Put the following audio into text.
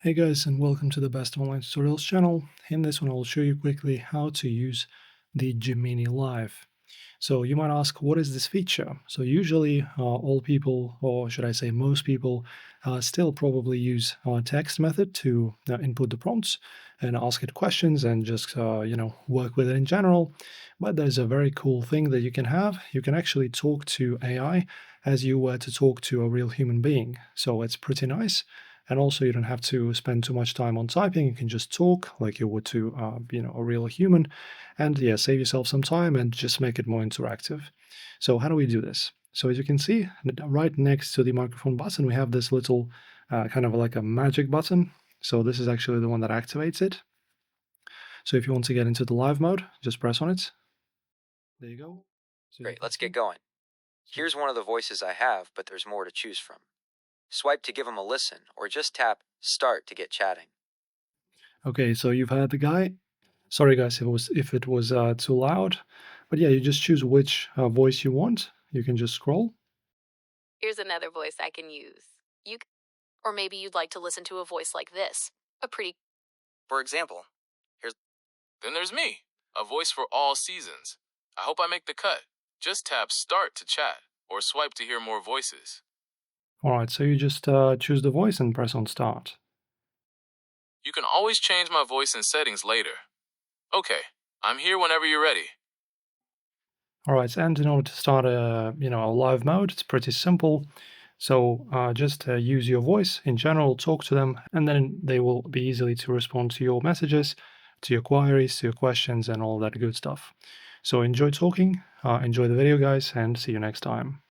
Hey guys, and welcome to the Best Online Tutorials channel. In this one, I'll show you quickly how to use the Gemini Live. So you might ask, what is this feature? So usually all people, or should I say most people, still probably use text method to input the prompts and ask it questions and just, work with it in general. But there's a very cool thing that you can have. You can actually talk to AI as you were to talk to a real human being. So it's pretty nice. And also, you don't have to spend too much time on typing. You can just talk like you would to, a real human, and yeah, save yourself some time and just make it more interactive. So how do we do this? So as you can see, right next to the microphone button, we have this little kind of like a magic button. So this is actually the one that activates it. So if you want to get into the live mode, just press on it. There you go. So as you Great, can let's get see, going. so Here's one of the voices I have, but there's more to choose from. Swipe to give him a listen, or just tap Start to get chatting. okay, so you've heard the guy. Sorry guys if it was too loud, but yeah, you just choose which voice you want. You can just scroll. Here's another voice I can use. Or maybe you'd like to listen to a voice like this. A pretty For example, Then there's me, a voice for all seasons. I hope I make the cut. Just tap Start to chat or swipe to hear more voices. All right, so you just choose the voice and press on start. You can always change my voice in settings later. Okay, I'm here whenever you're ready. All right, and in order to start a live mode, it's pretty simple. So just use your voice in general, talk to them, and then they will be easily to respond to your messages, to your queries, to your questions, and all that good stuff. So enjoy talking, enjoy the video, guys, and see you next time.